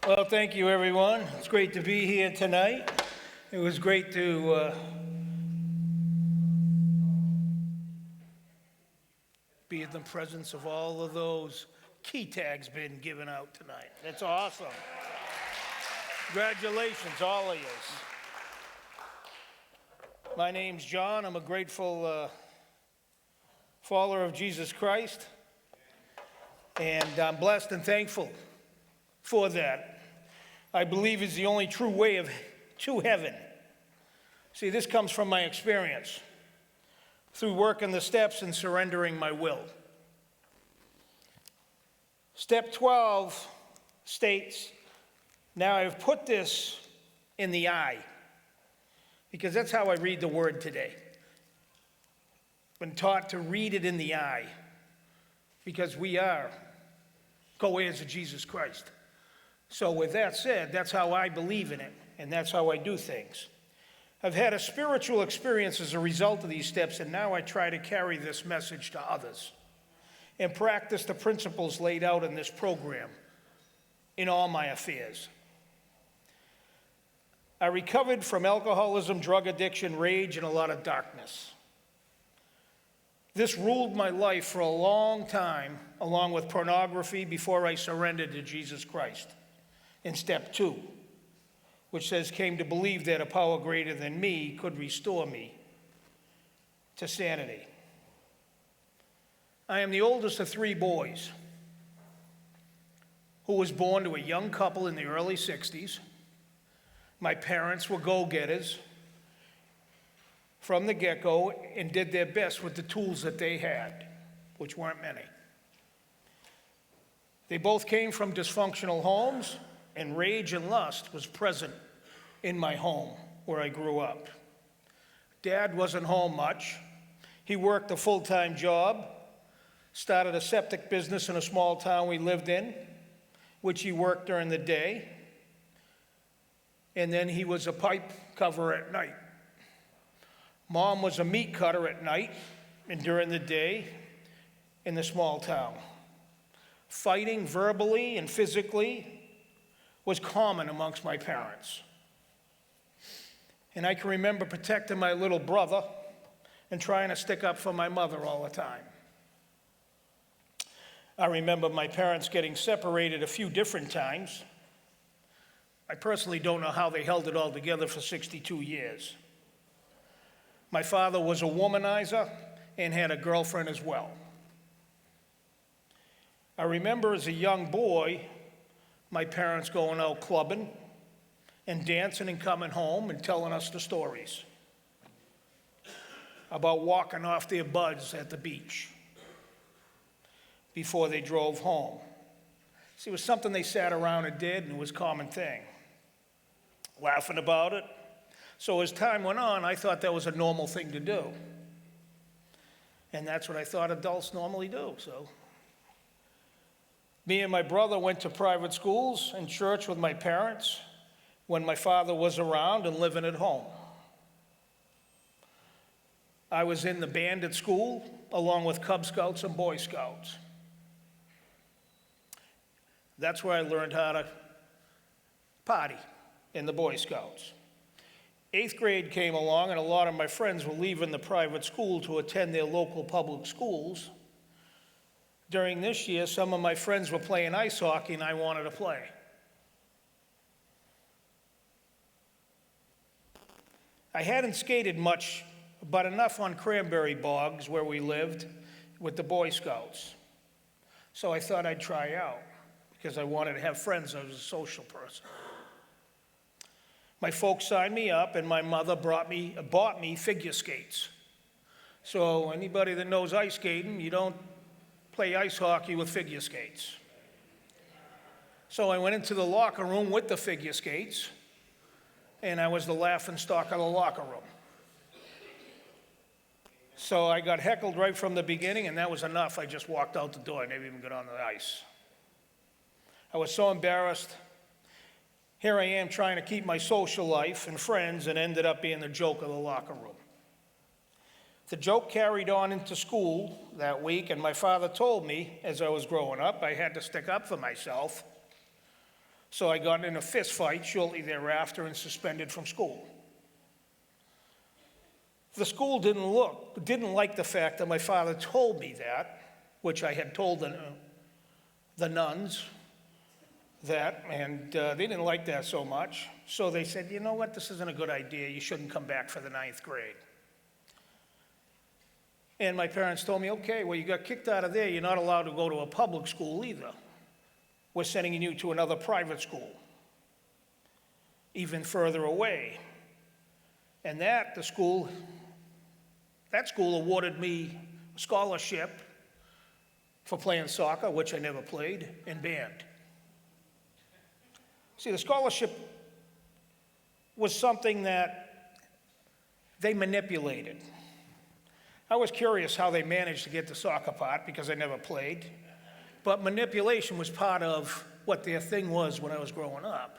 Well, thank you, everyone. It's great to be here tonight. It was great to be in the presence of all of those key tags being given out tonight. That's awesome. Congratulations, all of you. My name's John. I'm a grateful follower of Jesus Christ, and I'm blessed and thankful for that. I believe is the only true way to heaven. See, this comes from my experience through working the steps and surrendering my will. Step 12 states, now I've put this in the eye, because that's how I read the word today. Been taught to read it in the eye, because we are co-heirs of Jesus Christ. So with that said, that's how I believe in it, and that's how I do things. I've had a spiritual experience as a result of these steps, and now I try to carry this message to others and practice the principles laid out in this program in all my affairs. I recovered from alcoholism, drug addiction, rage, and a lot of darkness. This ruled my life for a long time, along with pornography, before I surrendered to Jesus Christ. In step 2, which says, came to believe that a power greater than me could restore me to sanity. I am the oldest of 3 boys who was born to a young couple in the early 60s. My parents were go-getters from the get-go and did their best with the tools that they had, which weren't many. They both came from dysfunctional homes, and rage and lust was present in my home where I grew up. Dad wasn't home much. He worked a full-time job, started a septic business in a small town we lived in, which he worked during the day, and then he was a pipe cover at night. Mom was a meat cutter at night and during the day in the small town. Fighting verbally and physically was common amongst my parents. And I can remember protecting my little brother and trying to stick up for my mother all the time. I remember my parents getting separated a few different times. I personally don't know how they held it all together for 62 years. My father was a womanizer and had a girlfriend as well. I remember as a young boy, my parents going out clubbing and dancing and coming home and telling us the stories about walking off their buds at the beach before they drove home. See, it was something they sat around and did, and it was a common thing. Laughing about it. So as time went on, I thought that was a normal thing to do. And that's what I thought adults normally do, so. Me and my brother went to private schools and church with my parents when my father was around and living at home. I was in the band at school, along with Cub Scouts and Boy Scouts. That's where I learned how to party in the Boy Scouts. 8th grade came along, and a lot of my friends were leaving the private school to attend their local public schools. During this year, some of my friends were playing ice hockey, and I wanted to play. I hadn't skated much, but enough on cranberry bogs where we lived with the Boy Scouts. So I thought I'd try out because I wanted to have friends. I was a social person. My folks signed me up, and my mother bought me figure skates. So anybody that knows ice skating, you don't play ice hockey with figure skates. So I went into the locker room with the figure skates, and I was the laughingstock of the locker room. So I got heckled right from the beginning, and that was enough. I just walked out the door. I never even got on the ice. I was so embarrassed. Here I am trying to keep my social life and friends, and ended up being the joke of the locker room. The joke carried on into school that week, and my father told me, as I was growing up, I had to stick up for myself. So I got in a fist fight shortly thereafter and suspended from school. The school didn't like the fact that my father told me that, which I had told the nuns that, and they didn't like that so much. So they said, you know what, this isn't a good idea. You shouldn't come back for the 9th grade. And my parents told me, okay, well, you got kicked out of there. You're not allowed to go to a public school either. We're sending you to another private school, even further away. And that school awarded me a scholarship for playing soccer, which I never played, and band. See, the scholarship was something that they manipulated. I was curious how they managed to get the soccer part because I never played, but manipulation was part of what their thing was when I was growing up.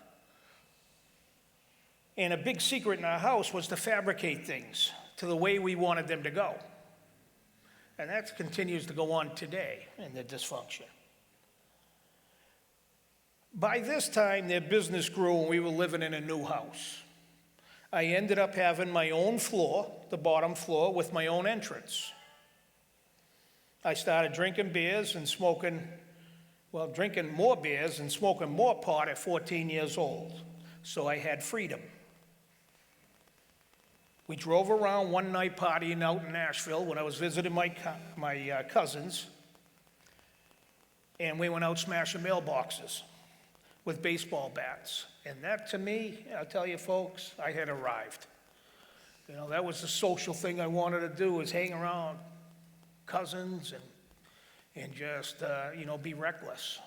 And a big secret in our house was to fabricate things to the way we wanted them to go. And that continues to go on today in the dysfunction. By this time, their business grew and we were living in a new house. I ended up having my own floor, the bottom floor, with my own entrance. I started drinking beers and drinking more beers and smoking more pot at 14 years old. So I had freedom. We drove around one night partying out in Nashville when I was visiting my cousins, and we went out smashing mailboxes with baseball bats. And that, to me, I'll tell you folks, I had arrived. You know, that was the social thing I wanted to do, was hang around cousins and just, be reckless.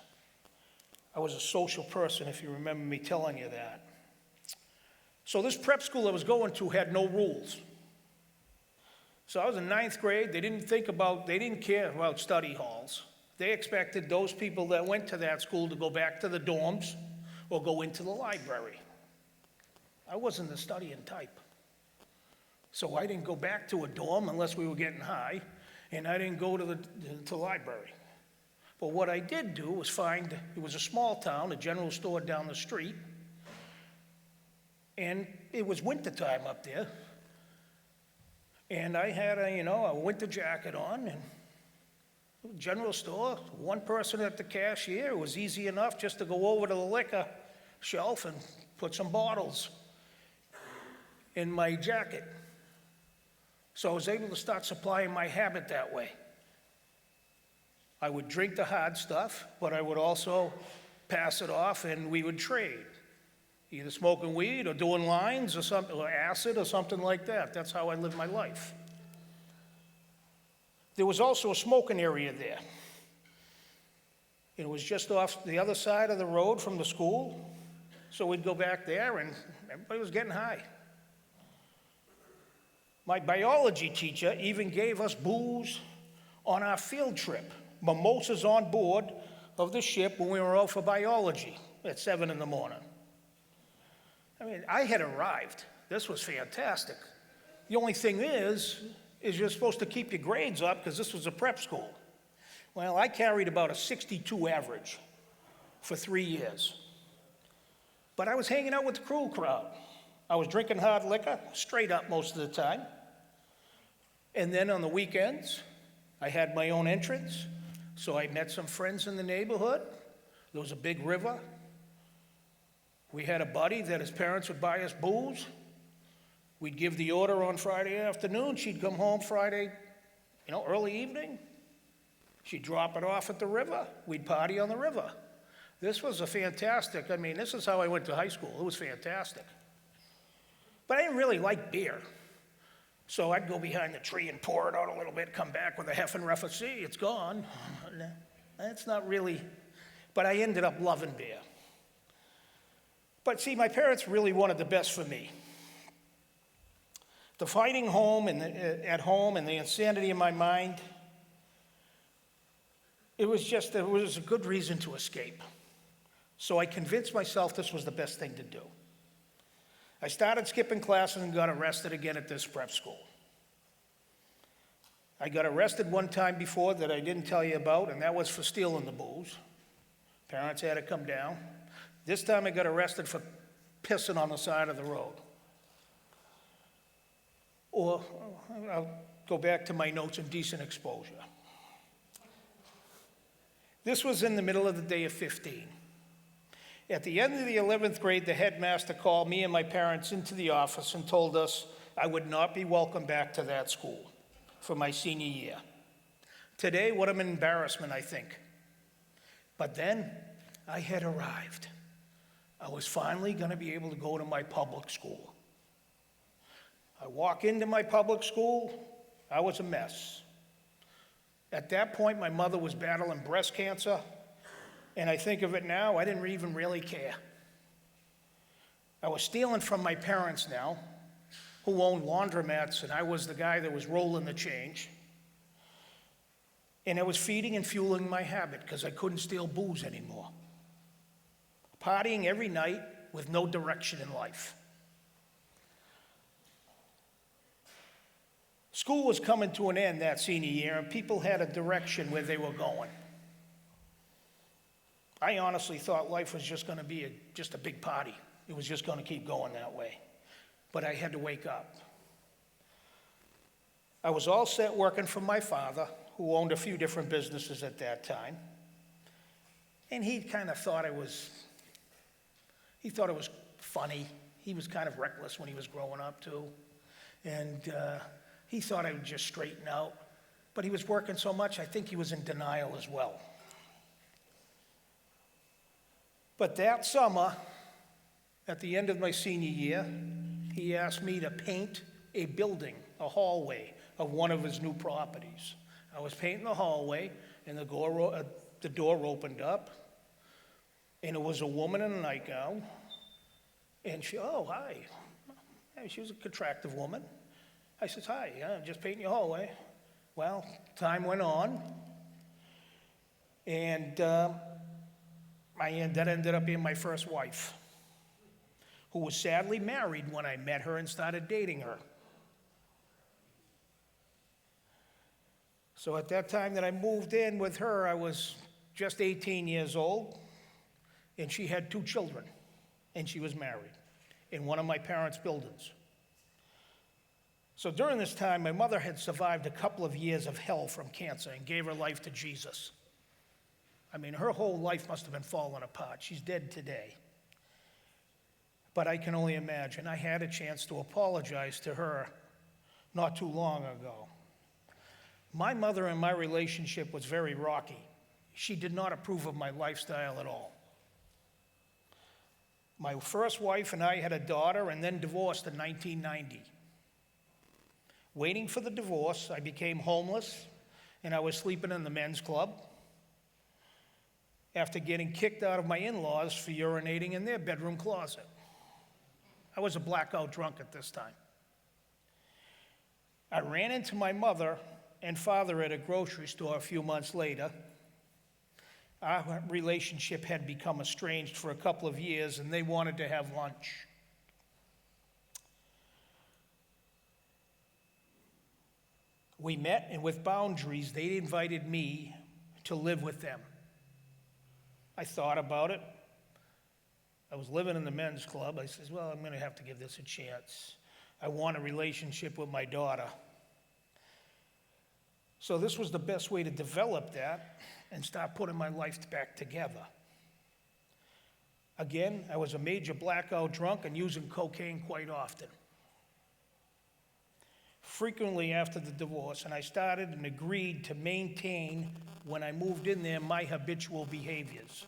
I was a social person, if you remember me telling you that. So this prep school I was going to had no rules. So I was in 9th grade. They didn't care about study halls. They expected those people that went to that school to go back to the dorms or go into the library. I wasn't the studying type. So I didn't go back to a dorm unless we were getting high, and I didn't go to the library. But what I did do was it was a small town, a general store down the street, and it was wintertime up there. And I had a winter jacket on, and general store, one person at the cashier. It was easy enough just to go over to the liquor shelf and put some bottles in my jacket. So I was able to start supplying my habit that way. I would drink the hard stuff, but I would also pass it off and we would trade. Either smoking weed or doing lines or something, or acid or something like that. That's how I lived my life. There was also a smoking area there. It was just off the other side of the road from the school. So we'd go back there and everybody was getting high. My biology teacher even gave us booze on our field trip. Mimosas on board of the ship when we were out for biology at 7 in the morning. I mean, I had arrived. This was fantastic. The only thing is you're supposed to keep your grades up because this was a prep school. Well, I carried about a 62 average for 3 years. But I was hanging out with the cool crowd. I was drinking hard liquor, straight up most of the time. And then on the weekends, I had my own entrance. So I met some friends in the neighborhood. There was a big river. We had a buddy that his parents would buy us booze. We'd give the order on Friday afternoon. She'd come home Friday, early evening. She'd drop it off at the river. We'd party on the river. This was this is how I went to high school. It was fantastic. But I didn't really like beer. So I'd go behind the tree and pour it out a little bit, come back with a Heffenreffer. See, it's gone. That's not really, but I ended up loving beer. But see, my parents really wanted the best for me. The fighting at home and the insanity in my mind, it was a good reason to escape. So I convinced myself this was the best thing to do. I started skipping classes and got arrested again at this prep school. I got arrested one time before that I didn't tell you about, and that was for stealing the booze. Parents had to come down. This time I got arrested for pissing on the side of the road. Or I'll go back to my notes, indecent exposure. This was in the middle of the day of 15. At the end of the 11th grade, the headmaster called me and my parents into the office and told us I would not be welcome back to that school for my senior year. Today, what an embarrassment, I think. But then, I had arrived. I was finally going to be able to go to my public school. I walk into my public school, I was a mess. At that point, my mother was battling breast cancer, and I think of it now, I didn't even really care. I was stealing from my parents now, who owned laundromats, and I was the guy that was rolling the change. And I was feeding and fueling my habit because I couldn't steal booze anymore. Partying every night with no direction in life. School was coming to an end that senior year, and people had a direction where they were going. I honestly thought life was just going to be just a big party. It was just going to keep going that way. But I had to wake up. I was all set working for my father, who owned a few different businesses at that time. And he kind of thought it was funny. He was kind of reckless when he was growing up, too. And he thought I would just straighten out. But he was working so much, I think he was in denial as well. But that summer, at the end of my senior year, he asked me to paint a building, a hallway of one of his new properties. I was painting the hallway, and the door opened up, and it was a woman in a nightgown, and oh, hi. She was a attractive woman. I said, hi, I'm just painting your hallway. Well, time went on, and that ended up being my first wife, who was sadly married when I met her and started dating her. So at that time that I moved in with her, I was just 18 years old, and she had 2 children, and she was married in one of my parents' buildings. So during this time, my mother had survived a couple of years of hell from cancer and gave her life to Jesus. I mean, her whole life must have been falling apart. She's dead today. But I can only imagine. I had a chance to apologize to her not too long ago. My mother and my relationship was very rocky. She did not approve of my lifestyle at all. My first wife and I had a daughter and then divorced in 1990. Waiting for the divorce, I became homeless, and I was sleeping in the men's club after getting kicked out of my in-laws for urinating in their bedroom closet. I was a blackout drunk at this time. I ran into my mother and father at a grocery store a few months later. Our relationship had become estranged for a couple of years, and they wanted to have lunch. We met, and with boundaries, they invited me to live with them. I thought about it. I was living in the men's club. I said, well, I'm going to have to give this a chance. I want a relationship with my daughter. So this was the best way to develop that and start putting my life back together. Again, I was a major blackout drunk and using cocaine quite often. Frequently after the divorce, and I started and agreed to maintain, when I moved in there, my habitual behaviors.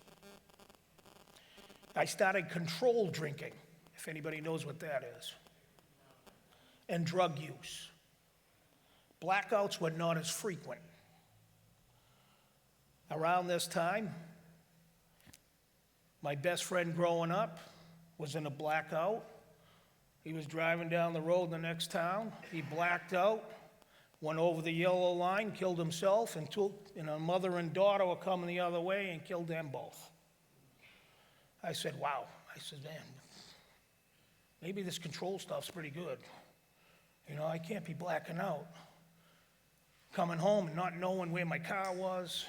I started controlled drinking, if anybody knows what that is, and drug use. Blackouts were not as frequent. Around this time, my best friend growing up was in a blackout. He was driving down the road in the next town. He blacked out, went over the yellow line, killed himself, and a mother and daughter were coming the other way and killed them both. I said, wow. I said, man, maybe this control stuff's pretty good. You know, I can't be blacking out. Coming home and not knowing where my car was,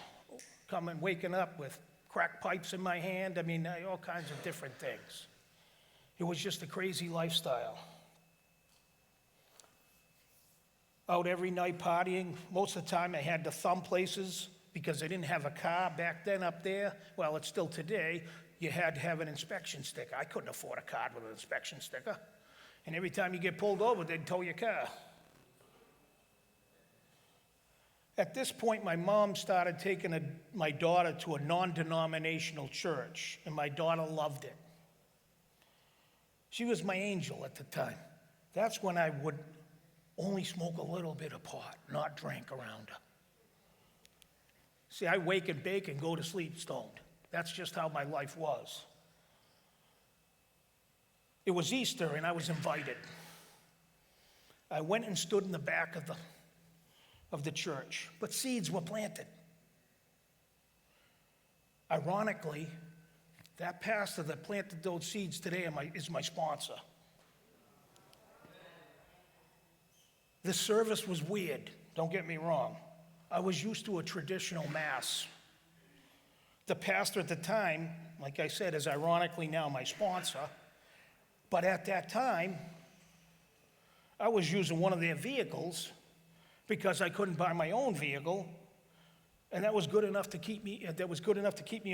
waking up with crack pipes in my hand. I mean, all kinds of different things. It was just a crazy lifestyle. Out every night partying. Most of the time I had to thumb places because I didn't have a car back then up there. Well, it's still today. You had to have an inspection sticker. I couldn't afford a card with an inspection sticker. And every time you get pulled over, they'd tow your car. At this point, my mom started taking my daughter to a non-denominational church, and my daughter loved it. She was my angel at the time. That's when I would only smoke a little bit of pot, not drink around her. See, I wake and bake and go to sleep stoned. That's just how my life was. It was Easter, and I was invited. I went and stood in the back of the church, but seeds were planted. Ironically, that pastor that planted those seeds today is my sponsor. The service was weird, don't get me wrong. I was used to a traditional mass. The pastor at the time, like I said, is ironically now my sponsor, but at that time, I was using one of their vehicles because I couldn't buy my own vehicle, and that was good enough to keep me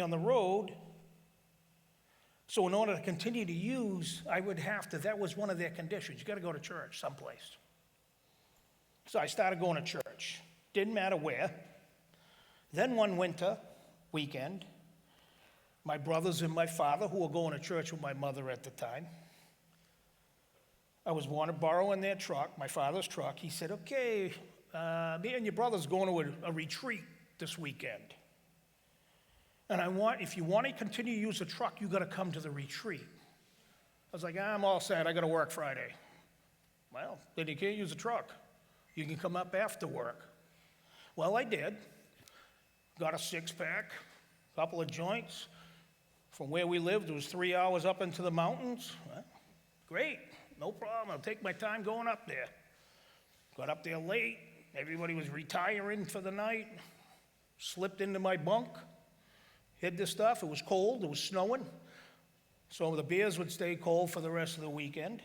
on the road. So in order to continue to use, that was one of their conditions. You got to go to church someplace. So I started going to church. Didn't matter where. Then one winter weekend, my brothers and my father, who were going to church with my mother at the time, I was borrowing their truck, my father's truck. He said, okay, me and your brother's going to a retreat this weekend. And if you want to continue to use the truck, you got to come to the retreat. I was like, I'm all set, I got to work Friday. Well, then you can't use the truck. You can come up after work. Well, I did. Got a six-pack, a couple of joints. From where we lived, it was 3 hours up into the mountains. Well, great, no problem. I'll take my time going up there. Got up there late. Everybody was retiring for the night. Slipped into my bunk. Hid the stuff. It was cold. It was snowing. So the beers would stay cold for the rest of the weekend.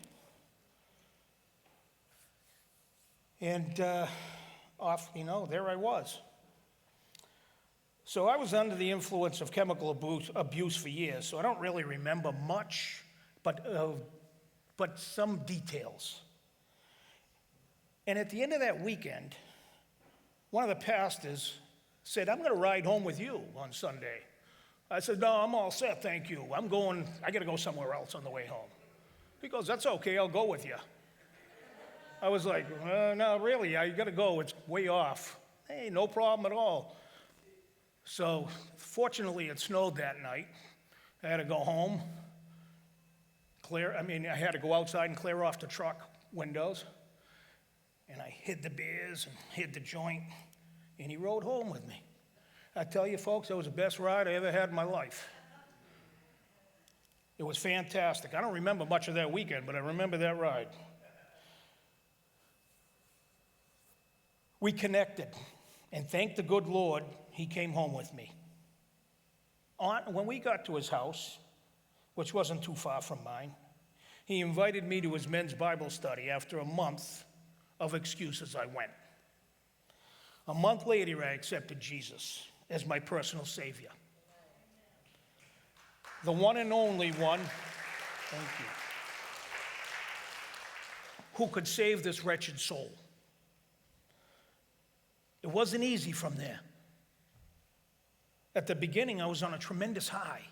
And there I was. So I was under the influence of chemical abuse for years, so I don't really remember much, but some details. And at the end of that weekend, one of the pastors said, I'm going to ride home with you on Sunday. I said, no, I'm all set, thank you. I got to go somewhere else on the way home. He goes, that's okay, I'll go with you. I was like, no, really, you got to go. It's way off. Hey, no problem at all. So fortunately, it snowed that night. I had to go home, I had to go outside and clear off the truck windows. And I hid the beers and hid the joint, and he rode home with me. I tell you, folks, that was the best ride I ever had in my life. It was fantastic. I don't remember much of that weekend, but I remember that ride. We connected, and thank the good Lord, he came home with me. When we got to his house, which wasn't too far from mine, he invited me to his men's Bible study. After a month of excuses, I went. A month later, I accepted Jesus as my personal Savior. The one and only one, thank you, who could save this wretched soul. It wasn't easy from there. At the beginning, I was on a tremendous high.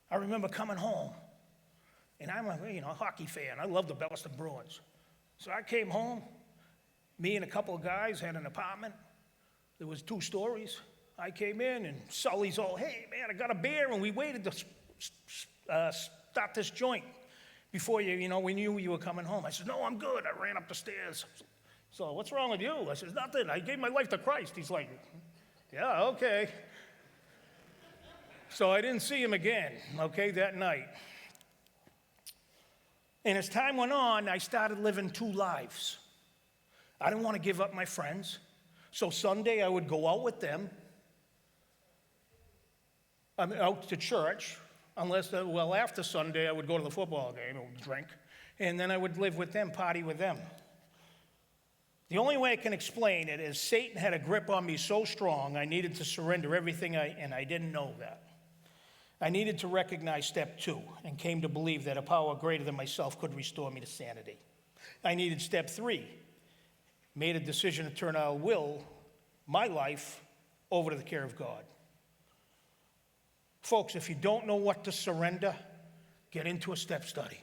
I remember coming home, and I'm a hockey fan. I love the Belliston Bruins. So I came home. Me and a couple of guys had an apartment. There was 2 stories. I came in, and Sully's all, hey, man, I got a beer, and we waited to start this joint before we knew you were coming home. I said, no, I'm good. I ran up the stairs. So what's wrong with you? I said, nothing. I gave my life to Christ. He's like, yeah, okay. So I didn't see him again, that night. And as time went on, I started living 2 lives. I didn't want to give up my friends. So Sunday I would go out with them. I'm out to church, after Sunday, I would go to the football game and drink, and then I would live with them, party with them. The only way I can explain it is Satan had a grip on me so strong, I needed to surrender everything, and I didn't know that. I needed to recognize step 2 and came to believe that a power greater than myself could restore me to sanity. I needed step 3, made a decision to turn our will, my life, over to the care of God. Folks, if you don't know what to surrender, get into a step study.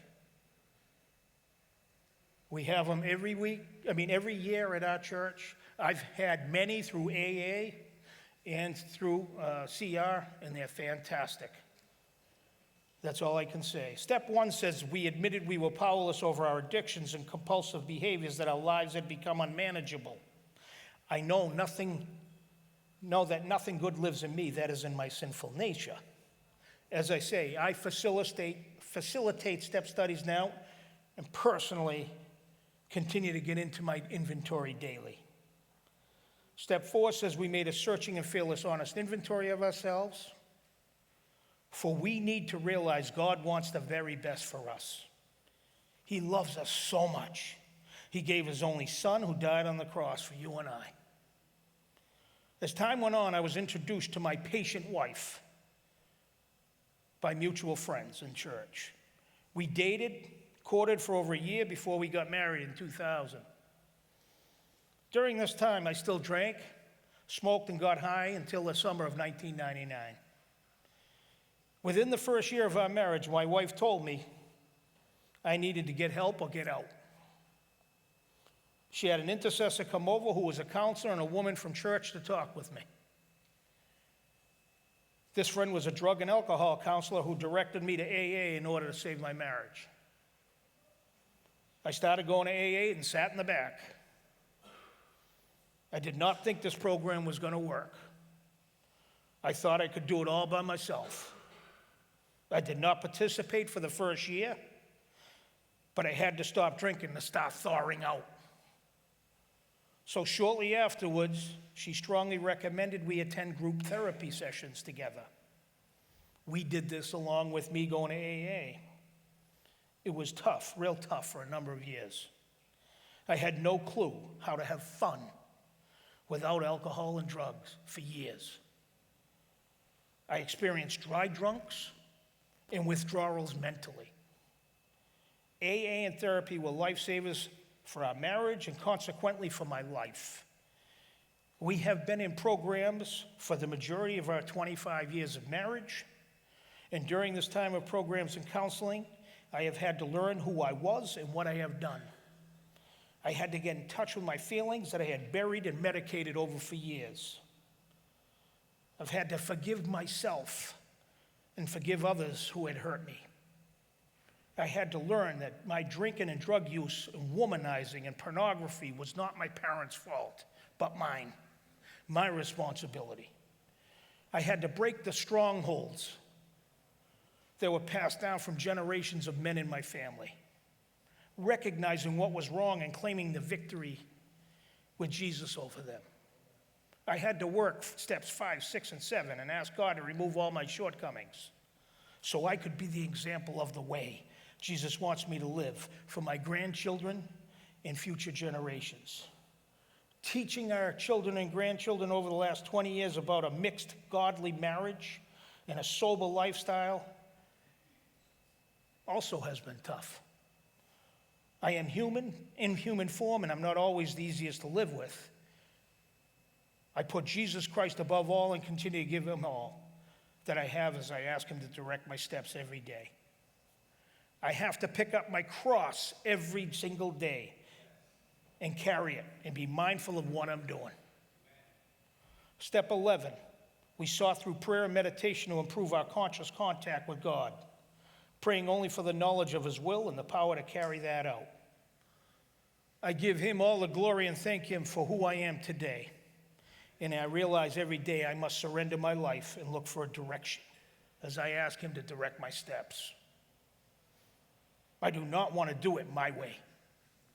We have them every year at our church. I've had many through AA and through CR, and they're fantastic. That's all I can say. Step 1 says we admitted we were powerless over our addictions and compulsive behaviors, that our lives had become unmanageable. I know that nothing good lives in me, that is in my sinful nature. As I say, I facilitate step studies now and personally continue to get into my inventory daily. Step 4 says we made a searching and fearless, honest inventory of ourselves, for we need to realize God wants the very best for us. He loves us so much. He gave his only son who died on the cross for you and I. As time went on, I was introduced to my patient wife by mutual friends in church. We dated, courted for over a year before we got married in 2000. During this time, I still drank, smoked, and got high until the summer of 1999. Within the first year of our marriage, my wife told me I needed to get help or get out. She had an intercessor come over who was a counselor and a woman from church to talk with me. This friend was a drug and alcohol counselor who directed me to AA in order to save my marriage. I started going to AA and sat in the back. I did not think this program was going to work. I thought I could do it all by myself. I did not participate for the first year, but I had to stop drinking to start thawing out. So shortly afterwards, she strongly recommended we attend group therapy sessions together. We did this along with me going to AA. It was tough, real tough for a number of years. I had no clue how to have fun without alcohol and drugs for years. I experienced dry drunks and withdrawals mentally. AA and therapy were lifesavers for our marriage and consequently for my life. We have been in programs for the majority of our 25 years of marriage, and during this time of programs and counseling, I have had to learn who I was and what I have done. I had to get in touch with my feelings that I had buried and medicated over for years. I've had to forgive myself and forgive others who had hurt me. I had to learn that my drinking and drug use and womanizing and pornography was not my parents' fault, but mine, my responsibility. I had to break the strongholds that were passed down from generations of men in my family, recognizing what was wrong and claiming the victory with Jesus over them. I had to work steps 5, 6, and 7 and ask God to remove all my shortcomings so I could be the example of the way Jesus wants me to live for my grandchildren and future generations. Teaching our children and grandchildren over the last 20 years about a mixed godly marriage and a sober lifestyle also has been tough. I am human, in human form, and I'm not always the easiest to live with. I put Jesus Christ above all and continue to give him all that I have as I ask him to direct my steps every day. I have to pick up my cross every single day and carry it and be mindful of what I'm doing. Step 11, we sought through prayer and meditation to improve our conscious contact with God, praying only for the knowledge of his will and the power to carry that out. I give him all the glory and thank him for who I am today. And I realize every day I must surrender my life and look for a direction as I ask him to direct my steps. I do not want to do it my way.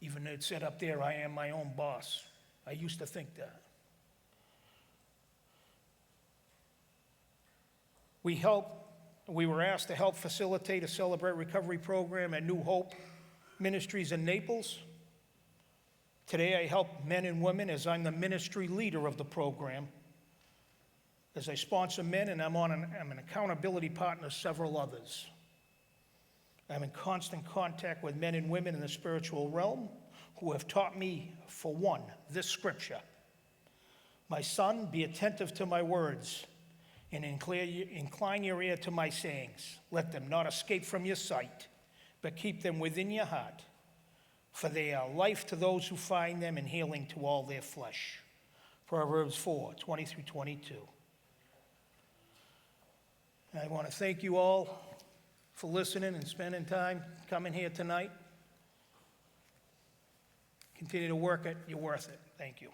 Even though it said up there, I am my own boss. I used to think that. We were asked to help facilitate a Celebrate Recovery program at New Hope Ministries in Naples. Today, I help men and women as I'm the ministry leader of the program, as I sponsor men, and I'm an accountability partner to several others. I'm in constant contact with men and women in the spiritual realm who have taught me, for one, this scripture. My son, be attentive to my words and incline your ear to my sayings. Let them not escape from your sight, but keep them within your heart. For they are life to those who find them and healing to all their flesh. Proverbs 4:20-22. I want to thank you all for listening and spending time coming here tonight. Continue to work it. You're worth it. Thank you.